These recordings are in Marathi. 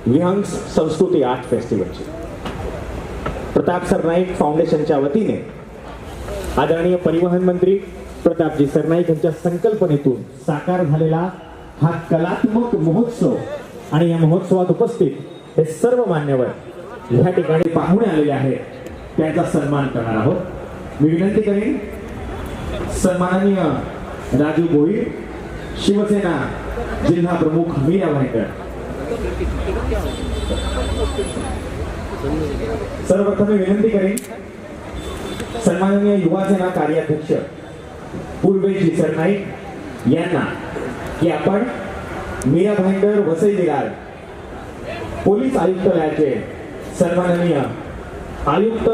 विहंग संस्कृती आर्ट फेस्टिवलची प्रताप सरनाईक फाउंडेशनच्या वतीने आदरणीय परिवहन मंत्री प्रतापजी सरनाईक यांच्या संकल्पनेतून साकार झालेला हा कलात्मक महोत्सव आणि या महोत्सवात उपस्थित हे सर्व मान्यवर ह्या ठिकाणी पाहुणे आलेले आहेत, त्यांचा सन्मान करणार आहोत। मी विनंती करेन सन्माननीय राजू भोईर, शिवसेना जिल्हा प्रमुख मीरा भाईकर, सर्वप्रथम मी विनंती करेन सन्माननीय युवा सेना कार्याध्यक्ष पूर्वेजी सरनाईक यांना की आपण मीरा भाईकर वसई विरार पोलीस आयुक्तालयाचे सन्माननीय आयुक्त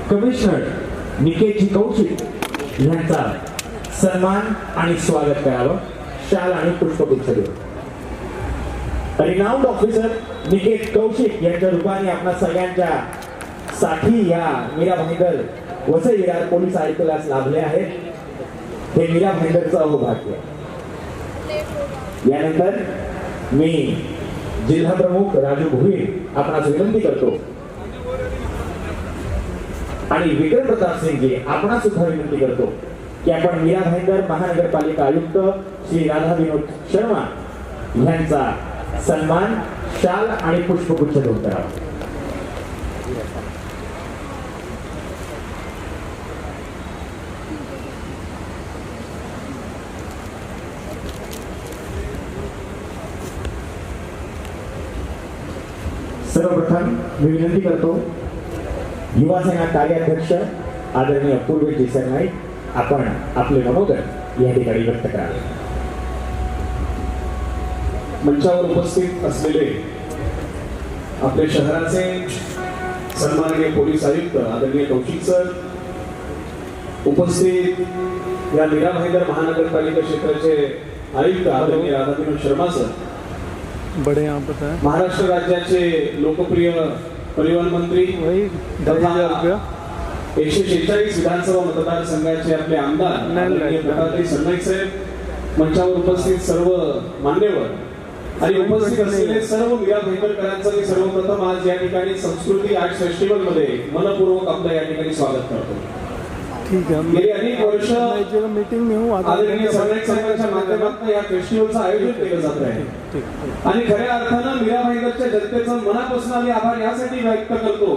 कमिशनर निकेतजी कौशिक यांचा सन्मान आणि स्वागत करावं, शाल आणि पुष्पगुच्छ देऊन। रिनाउंड ऑफिसर निकेत कौशिक यांच्या रूपाने आपल्या सगळ्यांच्या साठी या मीरा भाईकर वसई विरार पोलीस आयुक्तालयास लाभले आहेत। हे मीरा भाईकरचं अहोभाग्य। यानंतर मी जिल्हा प्रमुख राजू भोईर आपणास विनंती करतो आणि विक्रम प्रताप सिंगजी आपणास सुद्धा विनंती करतो की आपण मीरा भाईकर महानगरपालिका आयुक्त श्री राधा विनोद शर्मा यांचा सन्मान शाल आणि पुष्पगुच्छ देऊन करावा। सर्वप्रथम मी विनंती करतो युवा सेना कार्याध्यक्ष आदरणीय पूर्वेजी सरनाईक आपण आपले मनोगत या ठिकाणी व्यक्त करावे। मंचावर उपस्थित असलेले आपल्या शहराचे सन्माननीय पोलीस आयुक्त आदरणीय कौशिक सर, उपस्थित या मीरा भाईकर महानगरपालिका क्षेत्राचे आयुक्त आदरणीय राधा विनोद शर्मा सर, बड़े यहाँ पर है महाराष्ट्र राज्याचे लोकप्रिय परिवहन मंत्री 10,000 रुपया 146 विधानसभा मतदारसंघाचे आपले आमदार आदरणीय प्रतापजी सरनाईक साहेब, मंचावर उपस्थित सर्व मान्यवर आणि उपस्थित असलेले सर्व मीरा भाईकरांचं मी सर्वप्रथम आज या ठिकाणी संस्कृती आर्ट फेस्टिवल मध्ये मनपूर्वक आपलं या ठिकाणी स्वागत करतो। ठीक है, गेली अनेक वर्ष मीटिंग में हूँ, आदरणीय सरनाईक साहेबांच्या माध्यमातून या फेस्टिवलचं आयोजन केलं जात आहे आणि खऱ्या अर्थानं मीरा भाईकरच्या जनतेचं मनापासून आम्ही आभार यासाठी व्यक्त करतो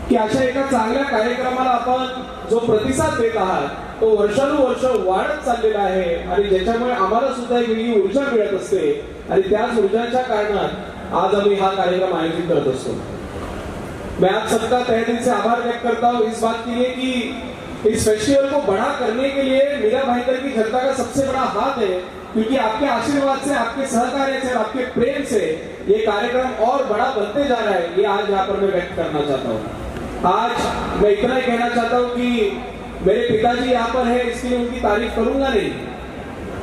की अशा एका चांगल्या कार्यक्रमाला आपण जो प्रतिसाद देत आहात तो वर्षानुवर्ष वाढत चाललेला आहे आणि ज्याच्यामुळे आम्हाला सुद्धा एक वेगळी ऊर्जा मिळत असते आणि त्याच ऊर्जाच्या कारणात आज आम्ही हा कार्यक्रम आयोजित करत असतो। मैं आप सबका तहे दिल से आभार व्यक्त करता हूँ इस बात के लिए कि इस फेस्टिवल को बड़ा करने के लिए मीरा भाईकर की जनता का सबसे बड़ा हाथ है, क्योंकि आपके आशीर्वाद से, आपके सहकार्य से, आपके प्रेम से ये कार्यक्रम और बड़ा बनते जा रहा है। ये आज यहाँ पर मैं व्यक्त करना चाहता हूँ। आज मैं इतना ही कहना चाहता हूँ कि मेरे पिताजी यहाँ पर है, इसके लिए उनकी तारीफ करूंगा नहीं,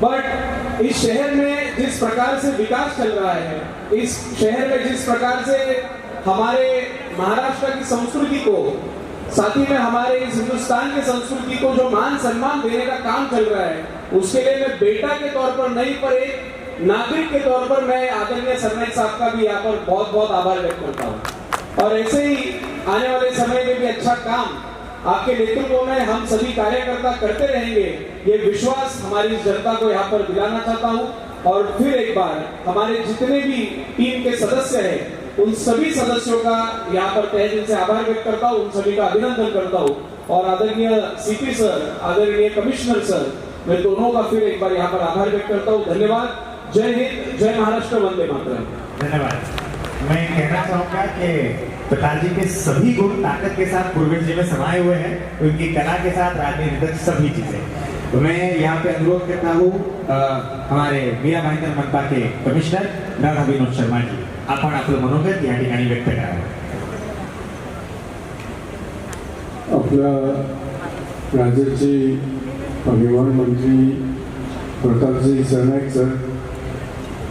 बट इस शहर में जिस प्रकार से विकास चल रहा है, इस शहर में जिस प्रकार से हमारे महाराष्ट्र की संस्कृति को, साथ ही में हमारे इस हिंदुस्तान की संस्कृति को जो मान सम्मान देने का काम चल रहा है, उसके लिए मैं बेटा के तौर पर नहीं पर एक नागरिक के तौर पर मैं आदरणीय सरनाईक साहब का भी यहाँ पर बहुत बहुत आभार व्यक्त करता हूँ। और ऐसे ही आने वाले समय में भी अच्छा काम आपके नेतृत्व में हम सभी कार्यकर्ता करते रहेंगे, ये विश्वास हमारी जनता को यहाँ पर दिलाना चाहता हूँ। और फिर एक बार हमारे जितने भी टीम के सदस्य हैं उन सभी सदस्यों का यहाँ पर तहे दिल से आभार व्यक्त करता हूँ, उन सभी का अभिनंदन करता हूँ। और आदरणीय सीपी सर, आदरणीय कमिश्नर सर, मैं दोनों का फिर एक बार यहाँ पर आभार व्यक्त करता हूँ। धन्यवाद। जय हिंद, जय महाराष्ट्र, वंदे मातरम। धन्यवाद। मैं कहना चाहूंगा कि पिताजी के सभी गुण ताकत के साथ पूर्वेश जी में समाये हुए हैं, उनकी कला के साथ राजनीतिक सभी चीजें। तो मैं यहाँ पे अनुरोध करता हूँ हमारे मीरा भाईकर मनपा के कमिश्नर राधा विनोद शर्मा जी, आपण आपलं मनोगत या ठिकाणी व्यक्त करावं। आपल्या राज्याचे परिवहन मंत्री प्रतापजी सरनाईक सर,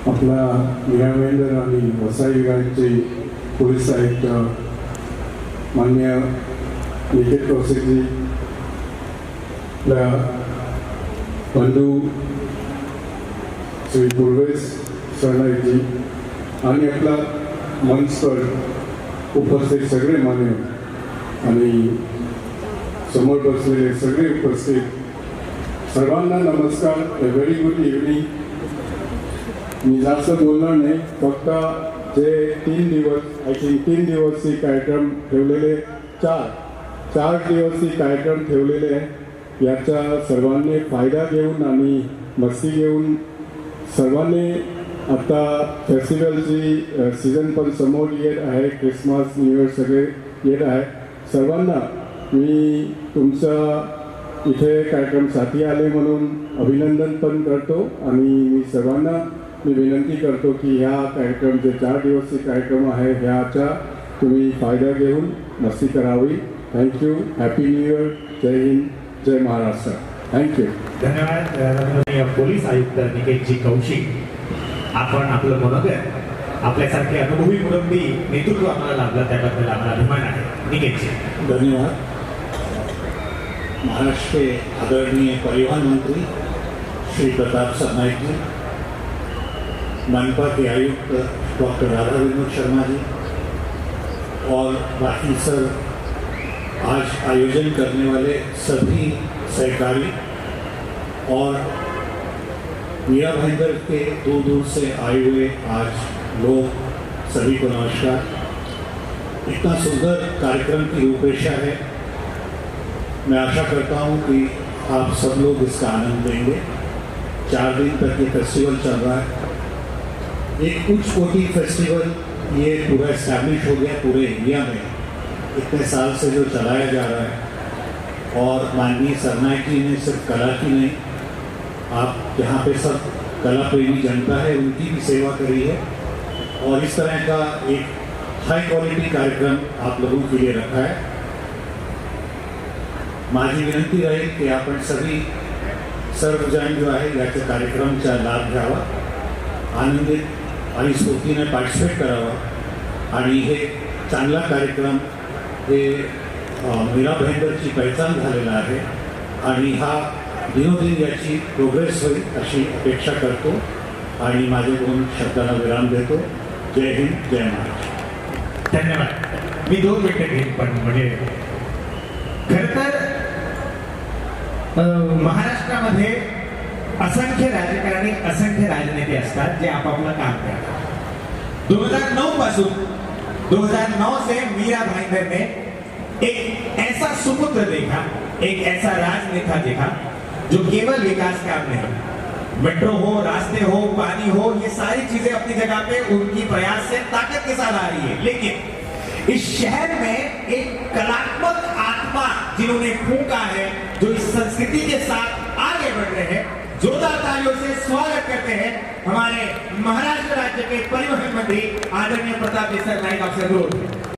आपला मीरा भाईकर आणि वसई विभागाचे पोलीस आयुक्त माननीय निकेत कौशिकजी, आपल्या बंधू श्री पूर्वेश सरनाईकजी, आणि आपला मंचवर उपस्थित सगळे मान्य आणि समोर बसलेले सगळे उपस्थित सर्वांना नमस्कार. Very good evening. मी जास्त बोलणार नाही, फक्त जे 3 दिवस आय थिंक 3 दिवसीय कार्यक्रम ठेवलेले, चार दिवसीय कार्यक्रम ठेवलेले आहे, याचा सर्वांनी फायदा घेऊन आणि मस्ती घेऊन सर्वांनी आता फेस्टिवलची सीझन पण समोर येत आहे, क्रिसमस न्यू इयर सगळे येत आहे. सर्वांना मी तुमचा इथे कार्यक्रमसाठी आले म्हणून अभिनंदन पण करतो आणि मी सर्वांना विनंती करतो की ह्या कार्यक्रम जे 4 दिवसीय कार्यक्रम आहे ह्याचा तुम्ही फायदा घेऊन मस्ती करावी. थँक्यू. Happy new year. जय हिंद. जय महाराष्ट्र. थँक्यू. धन्यवाद. माननीय पोलीस आयुक्त निकेतजी कौशिक, आपण आपलं मनोगत आपल्यासारखे अनुभवी मुरब्बी नेतृत्व आम्हाला लाभलं त्याबद्दल आम्हाला अभिमान आहे. निकेतजी. धन्यवाद. महाराष्ट्र के आदरणीय परिवहन मंत्री श्री प्रताप सरनाईक जी, मनपा के आयुक्त डॉक्टर राधा विनोद शर्मा जी और बाकी सर, आज आयोजन करने वाले सभी सहकारी और मीरा भाईंदर के दूर दूर से आए हुए आज लोग, सभी को नमस्कार. इतना सुंदर कार्यक्रम की रूपरेखा है. मैं आशा करता हूं कि आप सब लोग इसका आनंद लेंगे. 4 दिन तक ये फेस्टिवल चल रहा है. एक उच्च कोटि फेस्टिवल ये पूरा इस्टेब्लिश हो गया पूरे इंडिया में, इतने साल से जो चलाया जा रहा है. और माननीय सरनाईक जी ने सिर्फ कला की नहीं, आप यहाँ पे सब कला प्रेमी जनता है उनकी भी सेवा करी है और इस तरह का एक हाई क्वालिटी कार्यक्रम आप लोगों के लिए रखा है. माझी विनंती राहील की आपण सगळी सर्वजण जो आहे याच्या कार्यक्रमाचा लाभ घ्यावा, आनंदित आणि स्फूर्तीने पार्टिसिपेट करावा आणि हे चांगला कार्यक्रम हे मीरा भाईंदरची पहचान झालेला आहे आणि हा दिनोदिन याची प्रोग्रेस होईल अशी अपेक्षा करतो आणि माझे 2 शब्दांना विराम देतो. जय हिंद. जय महाराष्ट्र. धन्यवाद. मी 2 मिनिटं घेईन, पण म्हणजे खरं तर महाराष्ट्रामध्ये असंख्य राजकारणी, असंख्य राजनेते असतात जे आपापलं काम करतात. 2009 पासून 2009 से मीरा भाईंदर ने एक ऐसा सुपुत्र देखा, एक ऐसा राजनेता देखा जो केवल विकास काम नहीं, मेट्रो हो, रास्ते हो, पानी हो, ये सारी चीजें अपनी जगह पे उनकी प्रयास से ताकत के साथ आ रही है. लेकिन इस शहर में एक कलात्मक आत्मा जिन्होंने फूंका है, जो इस संस्कृति के साथ आगे बढ़ रहे हैं, जोरदार तालियों से स्वागत करते हैं हमारे महाराष्ट्र राज्य के परिवहन मंत्री आदरणीय प्रताप जी सरनाईक. आपसे अनुरोध.